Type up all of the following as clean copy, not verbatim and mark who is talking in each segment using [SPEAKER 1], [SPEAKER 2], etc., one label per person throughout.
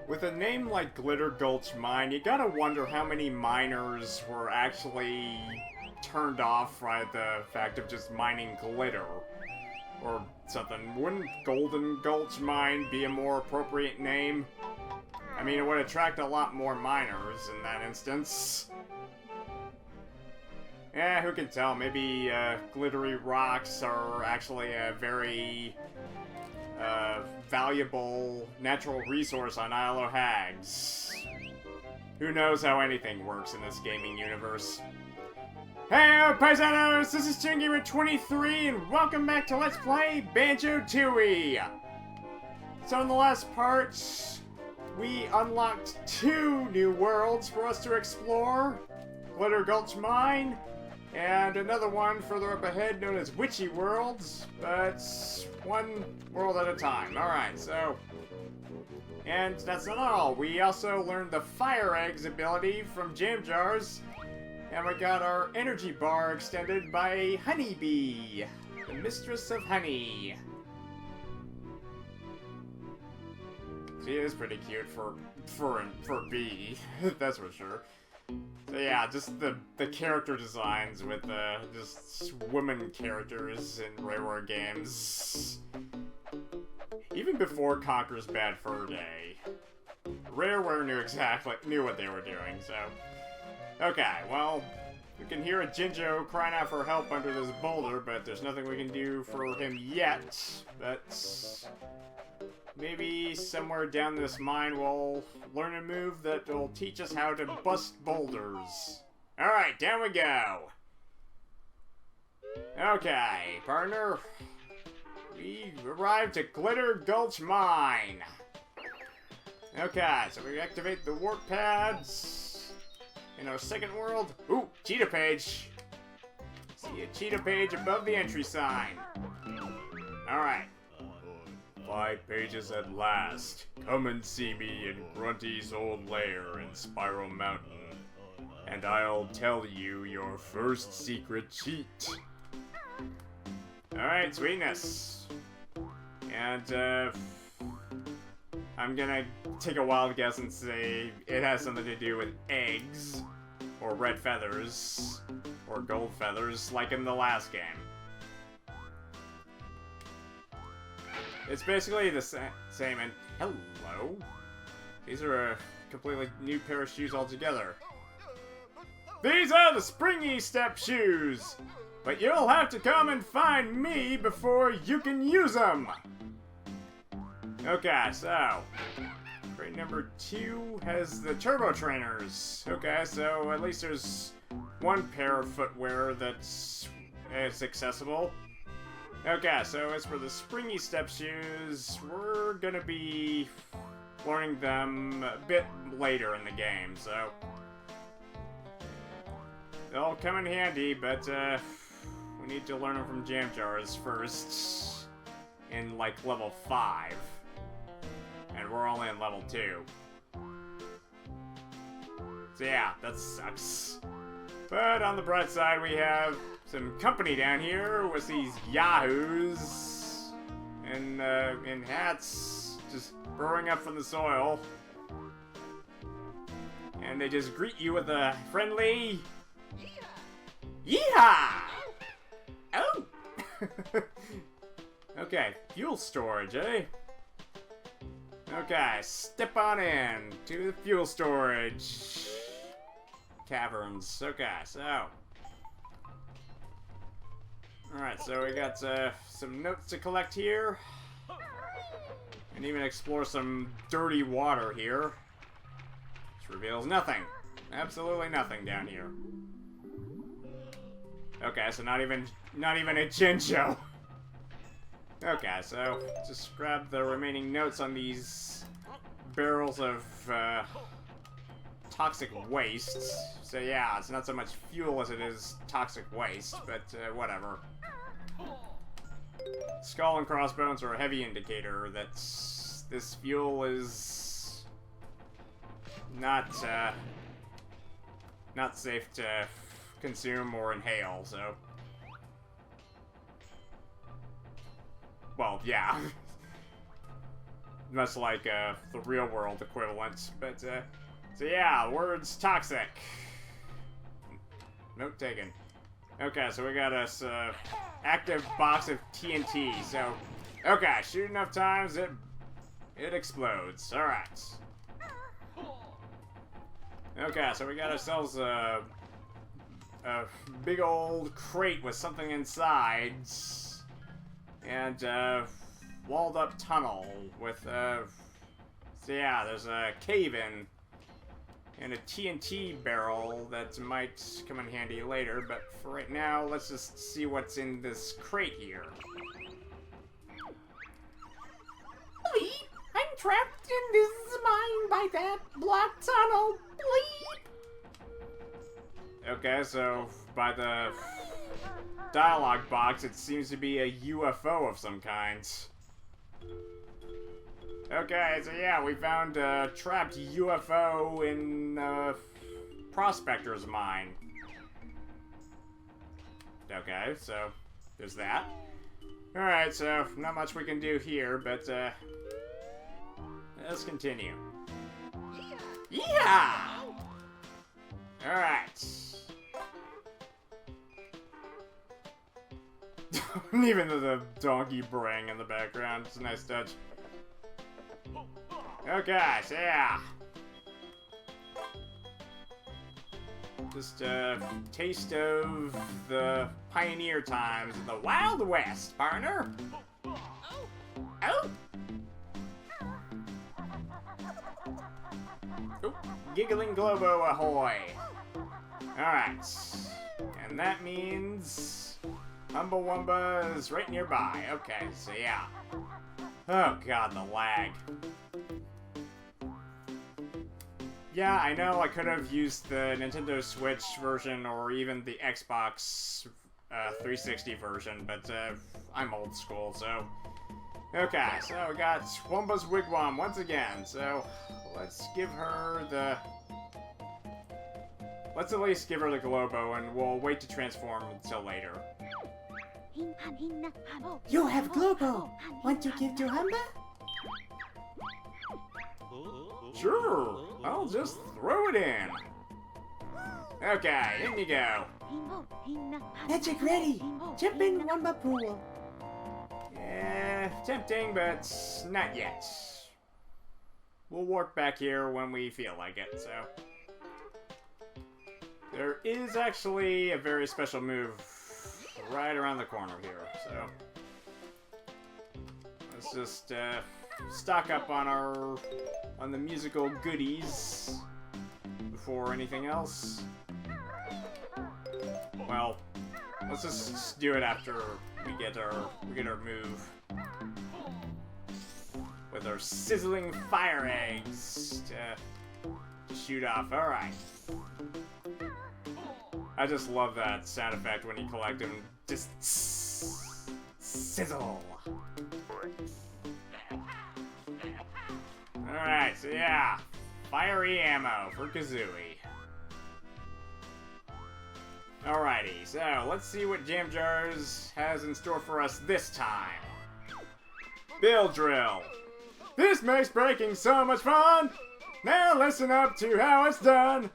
[SPEAKER 1] With a name like Glitter Gulch Mine, you gotta wonder how many miners were actually turned off by the fact of just mining glitter. Or something. Wouldn't Golden Gulch Mine be a more appropriate name? I mean, it would attract a lot more miners in that instance. Yeah, who can tell? Maybe glittery rocks are actually a very valuable natural resource on Isle of Hags. Who knows how anything works in this gaming universe. Hey, paisanos! This is ToonGamer23, and welcome back to Let's Play Banjo Tooie! So in the last part, we unlocked 2 new worlds for us to explore. Glitter Gulch Mine, and another one further up ahead known as Witchy Worlds, but one world at a time. Alright, so... And that's not all. We also learned the Fire Eggs ability from Jam Jars, and we got our energy bar extended by Honeybee, the mistress of honey. She is pretty cute for bee, that's for sure. So yeah, just the character designs with just women characters in Rareware games. Even before Conker's Bad Fur Day, Rareware knew what they were doing. So, okay, well, we can hear a Jinjo crying out for help under this boulder, but there's nothing we can do for him yet. But maybe somewhere down this mine we'll learn a move that will teach us how to bust boulders. Alright, down we go! Okay, partner. We arrived at Glitter Gulch Mine. Okay, so we activate the warp pads in our second world. Ooh, cheetah page. See a cheetah page above the entry sign. Alright. 5 pages at last. Come and see me in Grunty's old lair in Spiral Mountain, and I'll tell you your first secret cheat. Alright, sweetness. And, I'm gonna take a wild guess and say it has something to do with eggs, or red feathers, or gold feathers, like in the last game. It's basically the same, and hello? These are a completely new pair of shoes altogether. These are the springy step shoes, but you'll have to come and find me before you can use them. Okay, so crate number 2 has the turbo trainers. Okay, so at least there's one pair of footwear that's accessible. Okay, so as for the springy step shoes, we're gonna be learning them a bit later in the game, so they'll come in handy, but we need to learn them from Jam Jars first in like level 5, and we're only in level 2. So yeah, that sucks. But on the bright side, we have some company down here with these yahoos in hats just burrowing up from the soil. And they just greet you with a friendly yeehaw! Oh! Okay, fuel storage, eh? Okay, step on in to the fuel storage caverns. Okay, so alright, so we got some notes to collect here, and even explore some dirty water here, which reveals nothing. Absolutely nothing down here. Okay, so not even a Jinjo. Okay, so just grab the remaining notes on these barrels of toxic waste. So yeah, it's not so much fuel as it is toxic waste, but whatever. Skull and crossbones are a heavy indicator that this fuel is not safe to consume or inhale, so... Well, yeah. much like the real world equivalent. But so yeah, words toxic. Note taken. Okay, so we got us active box of TNT. So okay, shoot enough times, it explodes. All right. Okay, so we got ourselves a big old crate with something inside, and walled up tunnel with so yeah, there's a cave-in and a TNT barrel that might come in handy later, but for right now, let's just see what's in this crate here. Bleep! I'm trapped in this mine by that block tunnel. Bleep! Okay, so by the dialogue box, it seems to be a UFO of some kind. Okay, so yeah, we found a trapped UFO in Prospector's mine. Okay, so there's that. Alright, so not much we can do here, but let's continue. Yeah! Alright. Even the donkey braying in the background, it's a nice touch. Okay, so yeah. Just a taste of the pioneer times of the Wild West, partner. Oh! Oh, giggling Globo ahoy! Alright. And that means Humba is right nearby. Okay, so yeah. Oh god, the lag. Yeah, I know I could have used the Nintendo Switch version or even the Xbox 360 version, but I'm old school, so... Okay, so we got Wumba's Wigwam once again, so let's give her the... Let's at least give her the Globo, and we'll wait to transform until later.
[SPEAKER 2] You have Globo! Want to give to Humba?
[SPEAKER 1] Sure! I'll just throw it in! Okay, in you go!
[SPEAKER 2] Magic ready! Jump in Wumba pool!
[SPEAKER 1] Yeah, tempting, but not yet. We'll warp back here when we feel like it, so... There is actually a very special move right around the corner here, so... Let's just, stock up on the musical goodies before anything else. Well, let's just do it after we get our move with our sizzling fire eggs to shoot off. All right. I just love that sound effect when you collect them. Just sizzle. Alright, so yeah. Fiery ammo for Kazooie. Alrighty, so let's see what Jam Jars has in store for us this time. Bill Drill. This makes breaking so much fun! Now listen up to how it's done.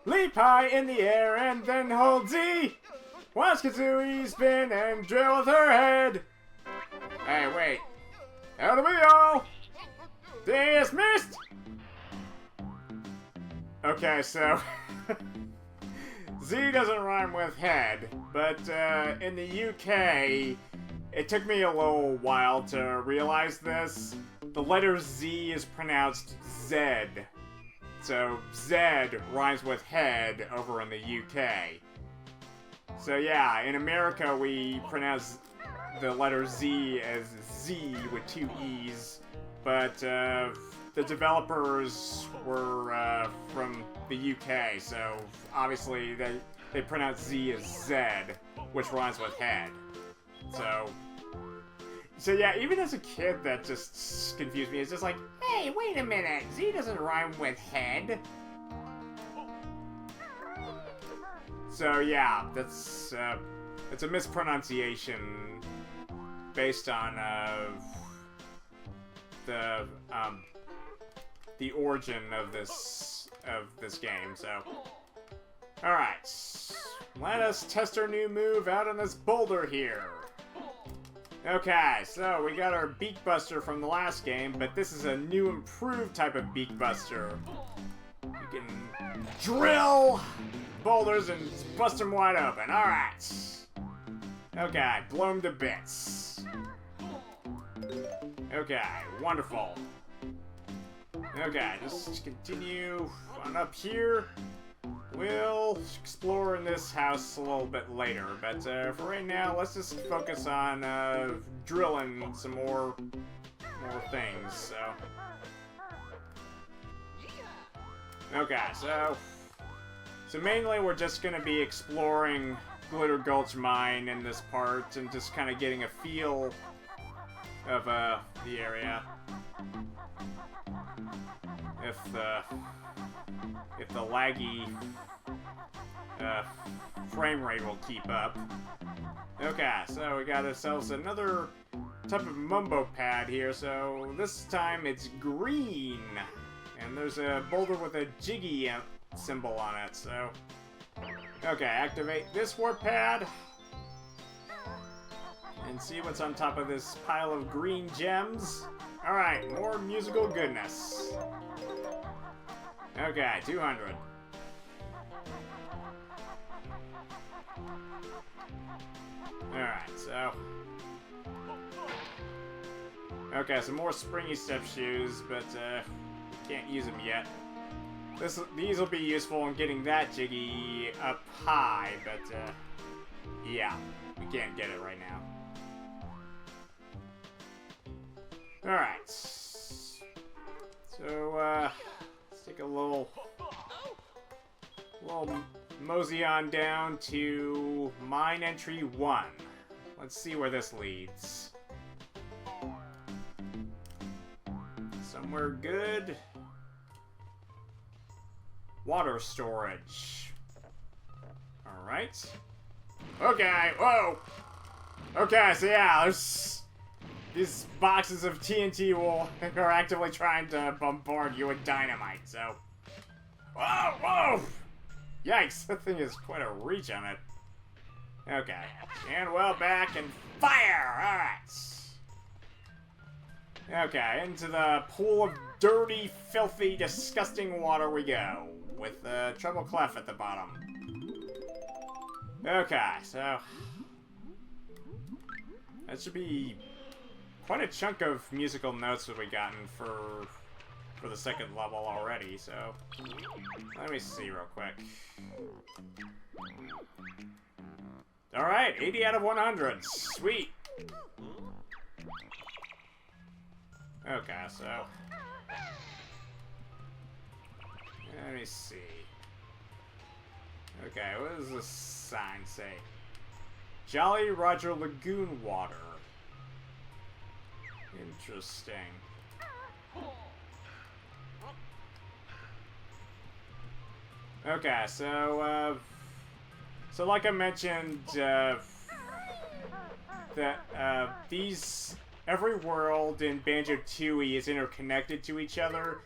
[SPEAKER 1] Leap high in the air and then hold Z. Watch Kazooie spin and drill with her head. Hey, wait. How do we all? Dismissed! Okay, so... Z doesn't rhyme with head, but in the UK, it took me a little while to realize this. The letter Z is pronounced Zed. So, Zed rhymes with head over in the UK. So yeah, in America we pronounce the letter Z as Z with two E's, but the developers were from the UK, so obviously they pronounce Z as Zed, which rhymes with head. So yeah, even as a kid, that just confused me. It's just like, hey, wait a minute, Z doesn't rhyme with head. So yeah, that's it's a mispronunciation based on the origin of this game. So, all right, let us test our new move out on this boulder here. Okay, so we got our Beak Buster from the last game, but this is a new improved type of Beak Buster. You can drill boulders and bust them wide open. All right. Okay, blow them to bits. Okay, wonderful. Okay, just continue on up here. We'll explore in this house a little bit later, but for right now, let's just focus on drilling some more things. So, okay, so mainly we're just gonna be exploring Glitter Gulch Mine in this part and just kind of getting a feel of the area. If the laggy frame rate will keep up. Okay, so we got ourselves another type of mumbo pad here, so this time it's green. And there's a boulder with a jiggy symbol on it, so... Okay, activate this warp pad. And see what's on top of this pile of green gems. Alright, more musical goodness. Okay, 200. Alright, so... Okay, some more springy step shoes, but can't use them yet. These will be useful in getting that jiggy up high, but yeah, we can't get it right now. Alright. So, let's take a little mosey on down to mine entry 1. Let's see where this leads. Somewhere good. Water storage. Alright. Okay, whoa! Okay, so yeah, there's... These boxes of TNT are actively trying to bombard you with dynamite, so... Whoa, whoa! Yikes, that thing is quite a reach on it. Okay. And well back and fire! Alright. Okay, into the pool of dirty, filthy, disgusting water we go. With the treble clef at the bottom. Okay, so... That should be quite a chunk of musical notes that we've gotten for the second level already, so... Let me see real quick. Alright, 80 out of 100. Sweet! Okay, so... Let me see. Okay, what does this sign say? Jolly Roger Lagoon Water. Interesting. Okay, so like I mentioned, that every world in Banjo Tooie is interconnected to each other.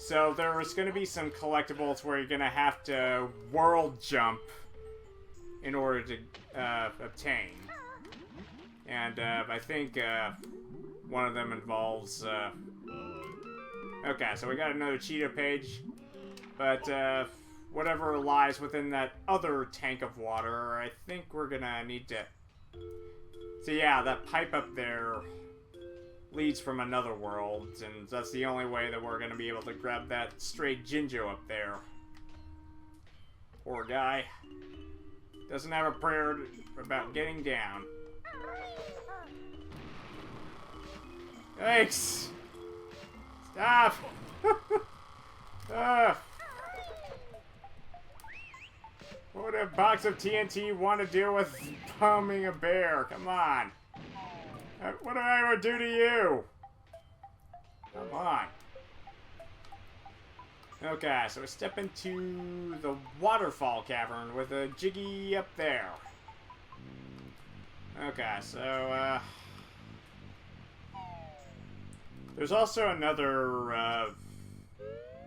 [SPEAKER 1] So there's going to be some collectibles where you're going to have to world jump in order to obtain. And I think one of them involves... Okay, so we got another Cheetah page. But whatever lies within that other tank of water, I think we're going to need to... So yeah, that pipe up there leads from another world, and that's the only way that we're going to be able to grab that stray Jinjo up there. Poor guy. Doesn't have a prayer about getting down. Thanks! Stop! What would a box of TNT want to do with pumming a bear? Come on. What did I ever do to you? Come on. Okay, so we step into the waterfall cavern with a jiggy up there. Okay, so, There's also another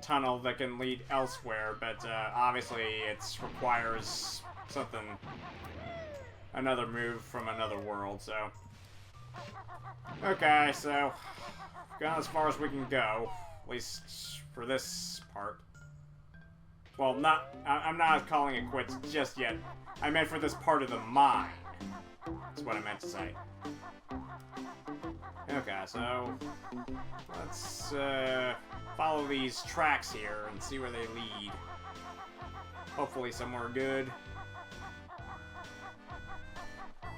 [SPEAKER 1] tunnel that can lead elsewhere, but obviously it requires something, another move from another world, so. Okay, so gone as far as we can go, at least for this part. Well, I'm not calling it quits just yet. I meant for this part of the mine. That's what I meant to say. Okay, so let's follow these tracks here and see where they lead. Hopefully somewhere good.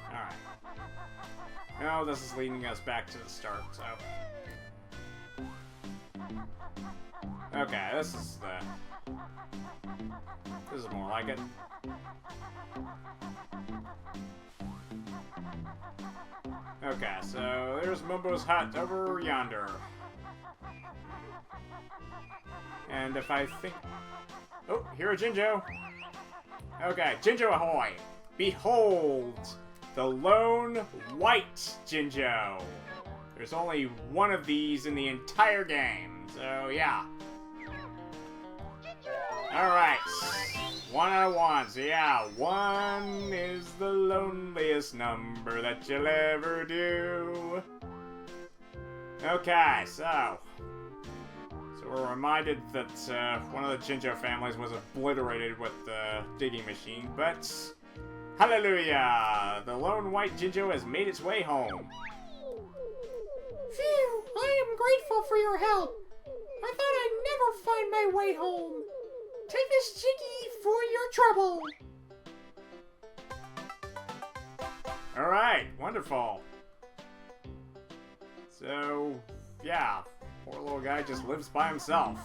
[SPEAKER 1] Alright. No, this is leading us back to the start, so. Okay, this is more like it. Okay, so there's Mumbo's hut over yonder. And if I think... Oh, here are Jinjo. Okay, Jinjo ahoy! Behold! The lone white Jinjo! There's only one of these in the entire game, so yeah. Alright. 1 out of 1, so yeah, 1 is the loneliest number that you'll ever do. Okay, so we're reminded that one of the Jinjo families was obliterated with the digging machine, but hallelujah! The lone white Jinjo has made its way home.
[SPEAKER 2] Phew, I am grateful for your help. I thought I'd never find my way home. Take this Jiggy for your trouble.
[SPEAKER 1] Alright, wonderful. So, yeah, poor little guy just lives by himself.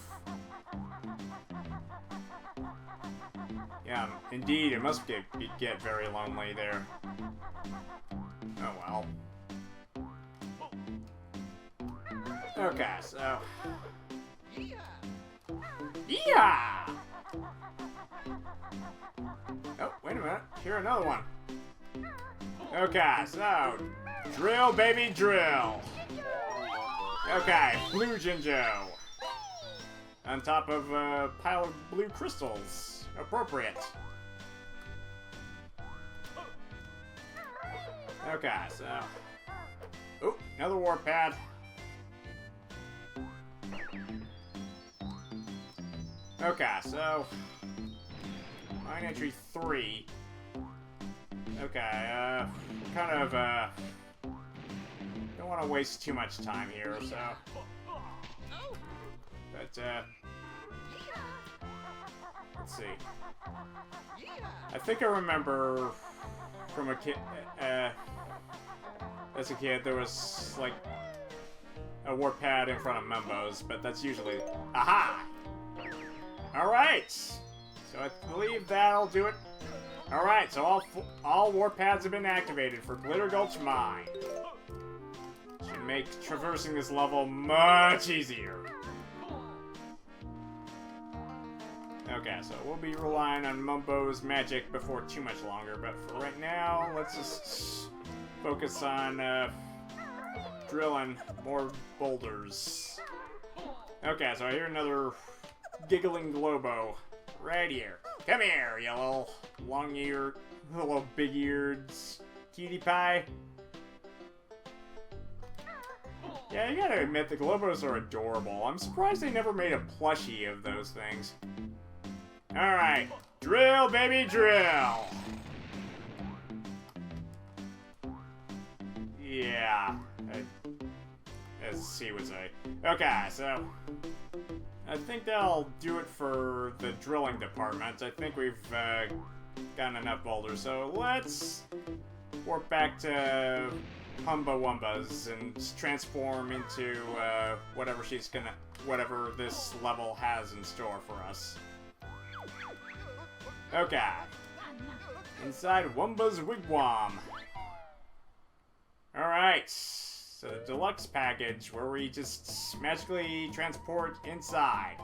[SPEAKER 1] Yeah, indeed, it must get very lonely there. Oh well. Okay, so... Yeah! Oh, wait a minute. Here, another one. Okay, so... Drill, baby, drill! Okay, blue Jinjo. On top of a pile of blue crystals. Appropriate. Okay, so... Oh, another warp pad. Okay, so... Mine entry 3. Okay, kind of, don't want to waste too much time here, so... But, let's see. I think I remember from a kid, as a kid, there was, like, a warp pad in front of Mumbo's, but that's usually... Aha! Alright! So I believe that'll do it. Alright, so all warp pads have been activated for Glitter Gulch Mine. Should make traversing this level much easier. Okay, so we'll be relying on Mumbo's magic before too much longer, but for right now, let's just focus on drilling more boulders. Okay, so I hear another giggling Globo right here. Come here, you little long-eared, little big-eared cutie pie. Yeah, you gotta admit, the Globos are adorable. I'm surprised they never made a plushie of those things. Alright, drill, baby, drill! Yeah, as he would say. Okay, so... I think that'll do it for the drilling department. I think we've gotten enough boulders, so let's warp back to Humba Wumba's and transform into whatever this level has in store for us. Okay. Inside Wumba's wigwam. Alright. So the deluxe package where we just magically transport inside.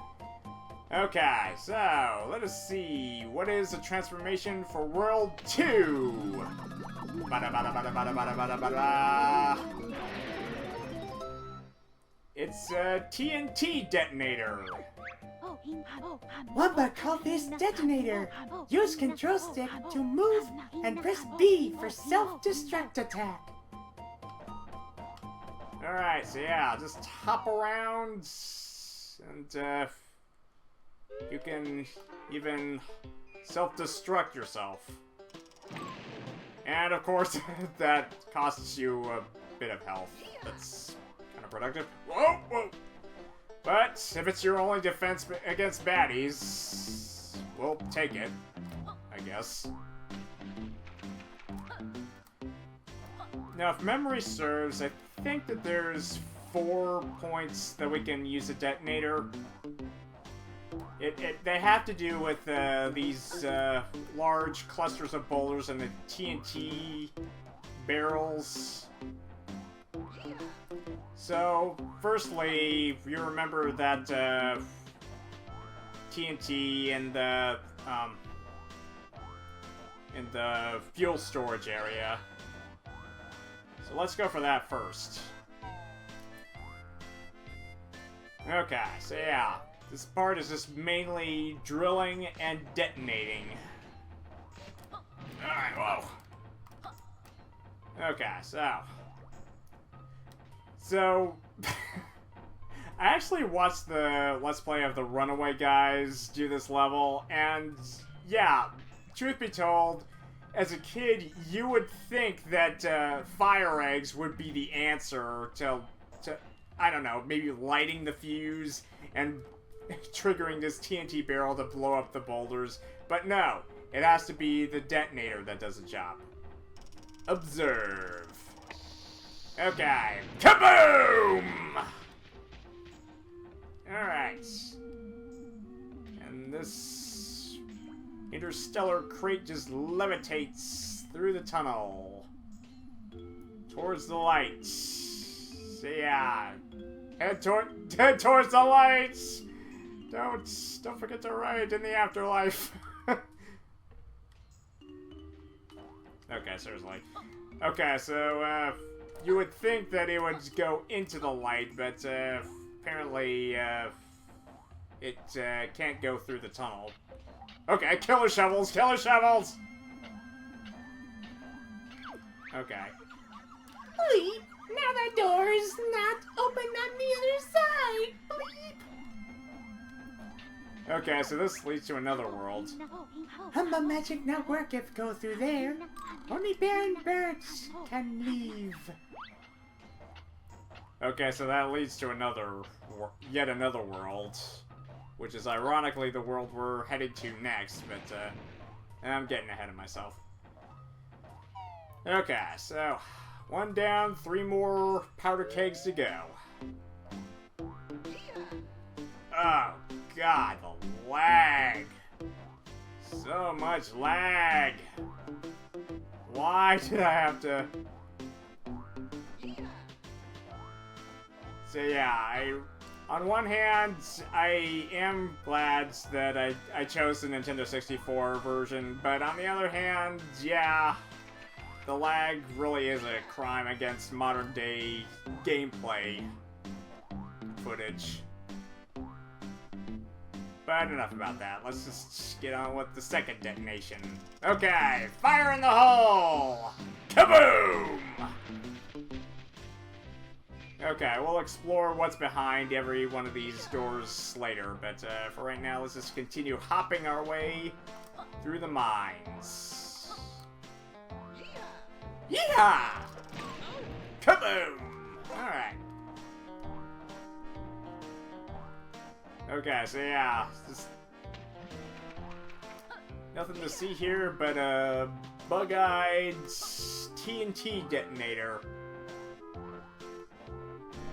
[SPEAKER 1] Okay, so let us see. What is a transformation for World 2? Bada bada bada bada bada bada bada. It's a TNT detonator.
[SPEAKER 2] Wamba called this detonator. Use control stick to move and press B for self-destruct attack.
[SPEAKER 1] Alright, so yeah, just hop around, and you can even self-destruct yourself. And of course, that costs you a bit of health. That's kind of productive. Whoa, whoa! But if it's your only defense against baddies, we'll take it, I guess. Now, if memory serves, I think that there's 4 points that we can use a detonator. They have to do with these large clusters of boulders and the TNT barrels. So, firstly, you remember that TNT in the fuel storage area. So let's go for that first. Okay, so yeah, this part is just mainly drilling and detonating. Alright, whoa. Okay, so I actually watched the Let's Play of the Runaway guys do this level, and yeah, truth be told, as a kid, you would think that fire eggs would be the answer to, I don't know, maybe lighting the fuse and triggering this TNT barrel to blow up the boulders. But no, it has to be the detonator that does the job. Observe. Okay. Kaboom! Alright. And this interstellar crate just levitates through the tunnel towards the lights. So yeah, head towards the lights. Don't forget to write in the afterlife. Okay, seriously. Okay, so you would think that it would go into the light, but apparently it can't go through the tunnel. Okay, killer shovels, killer shovels! Okay.
[SPEAKER 2] Bleep! Now the door is not open on the other side! Bleep!
[SPEAKER 1] Okay, so this leads to another world.
[SPEAKER 2] Humba magic not work if go through there. Only barren birds can leave.
[SPEAKER 1] Okay, so that leads to yet another world. Which is ironically the world we're headed to next, but I'm getting ahead of myself. Okay, so 1 down, 3 more powder kegs to go. Oh god, the lag! So much lag! Why did I have to... So yeah, on one hand, I am glad that I chose the Nintendo 64 version, but on the other hand, yeah, the lag really is a crime against modern day gameplay footage. But enough about that, let's just get on with the second detonation. Okay, fire in the hole! Kaboom! Okay, we'll explore what's behind every one of these doors later, but for right now, let's just continue hopping our way through the mines. Yeehaw! Kaboom! Alright. Okay, so yeah, just nothing to see here but a bug-eyed TNT detonator.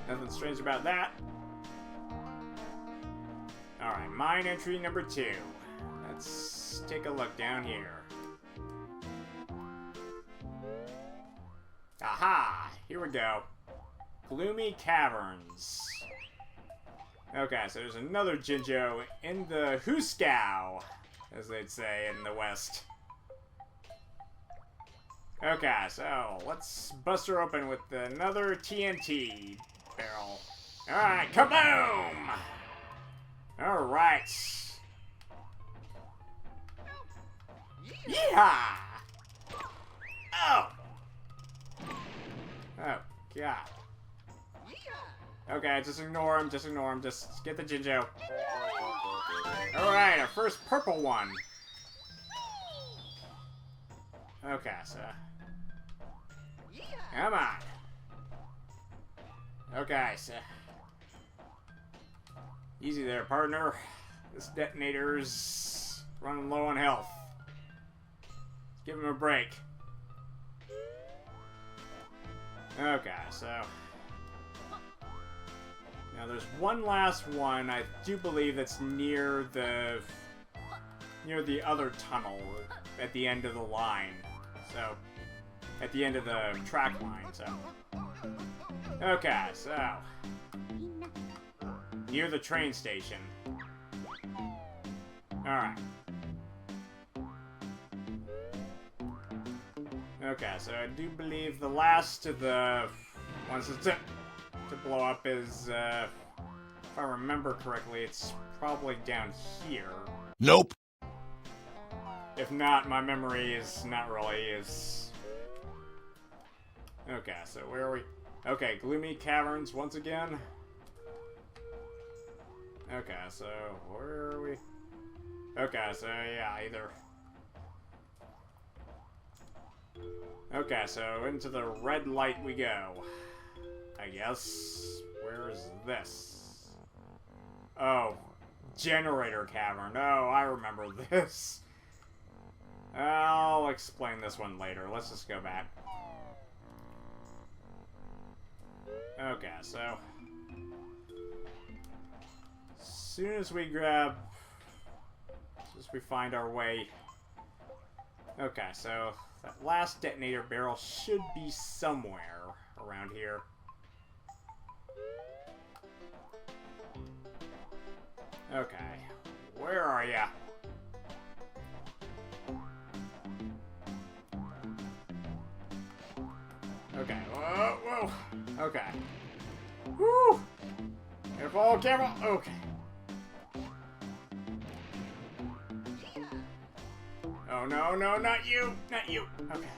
[SPEAKER 1] Nothing strange about that. Alright, mine entry number 2. Let's take a look down here. Aha! Here we go. Gloomy Caverns. Okay, so there's another Jinjo in the Hooskow, as they'd say in the West. Okay, so let's bust her open with another TNT barrel. Alright, kaboom! Alright. Yeehaw! Oh! Oh, God. Okay, just ignore him, just get the Jinjo. Alright, our first purple one. Okay, so... Come on. Okay, so... Easy there, partner. This detonator's running low on health. Let's give him a break. Okay, so... Now there's one last one, I do believe, that's near the other tunnel at the end of the line. So, at the end of the track line, so. Okay, so. Near the train station. Alright. Okay, so I do believe the last of the ones to blow up is, if I remember correctly, it's probably down here.
[SPEAKER 3] Nope.
[SPEAKER 1] If not, my memory is not really as... Okay, so where are we? Okay, Gloomy Caverns once again. Okay, so where are we? Okay, so yeah, either... Okay, so into the red light we go. I guess. Where is this? Oh, Generator Cavern. Oh, I remember this. I'll explain this one later. Let's just go back. Okay, so... As soon as we grab... As we find our way... Okay, so... That last detonator barrel should be somewhere around here. Okay. Where are ya? Okay. Whoa, whoa. Okay. Woo! Careful, careful. Okay. Oh, no, no, not you. Not you. Okay.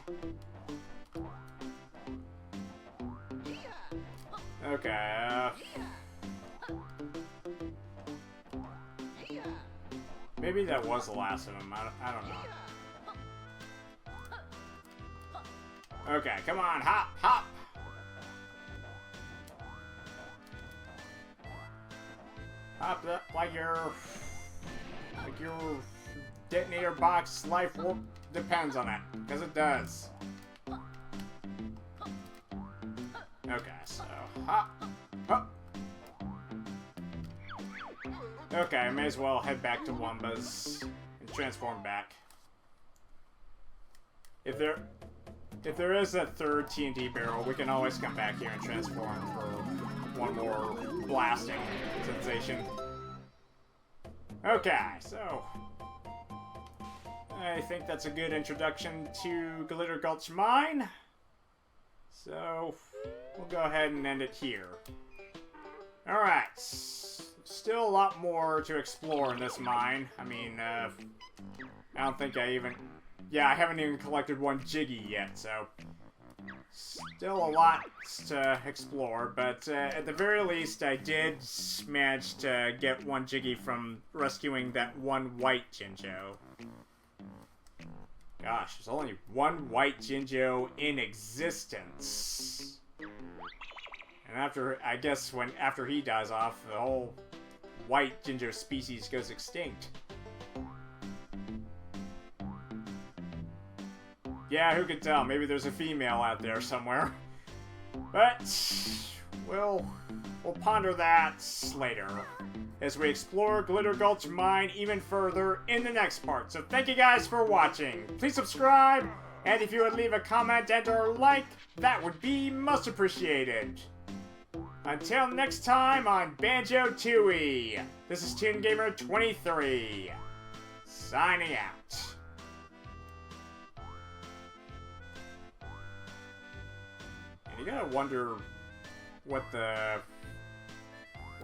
[SPEAKER 1] Okay, maybe that was the last of them. I don't know. Okay, come on, hop, hop. Hop up like your detonator box life work depends on it, because it does. Okay, so hop, hop. Okay, I may as well head back to Wumba's and transform back. If there is a third TNT barrel, we can always come back here and transform for one more blasting sensation. Okay, so I think that's a good introduction to Glitter Gulch Mine. So we'll go ahead and end it here. Alright. Still a lot more to explore in this mine. I mean, I don't think I even... Yeah, I haven't even collected one Jiggy yet, so... Still a lot to explore, but at the very least, I did manage to get one Jiggy from rescuing that one white Jinjo. Gosh, there's only one white Jinjo in existence. And after, I guess, after he dies off, the whole white Jinjo species goes extinct. Yeah, who could tell? Maybe there's a female out there somewhere. But we'll ponder that later as we explore Glitter Gulch Mine even further in the next part. So thank you guys for watching. Please subscribe, and if you would leave a comment and or like, that would be most appreciated. Until next time on Banjo Tooie, this is ToonGamer23, signing out. And you gotta wonder what the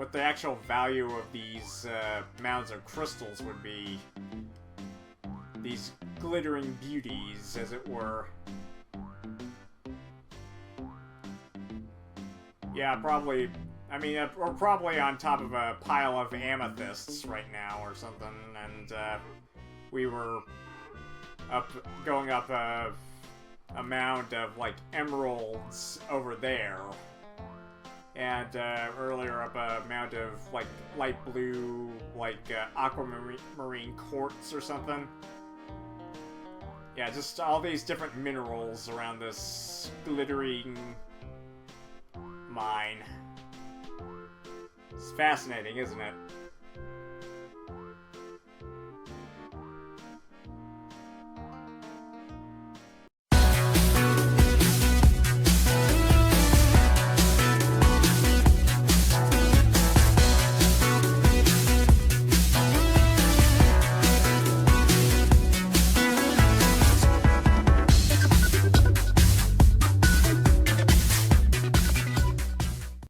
[SPEAKER 1] what the actual value of these mounds of crystals would be. These glittering beauties, as it were. Yeah, probably. I mean, we're probably on top of a pile of amethysts right now or something, and we were going up a mound of, like, emeralds over there. And earlier up a mound of, like, light blue, like, aquamarine quartz or something. Yeah, just all these different minerals around this glittering mine. It's fascinating, isn't it?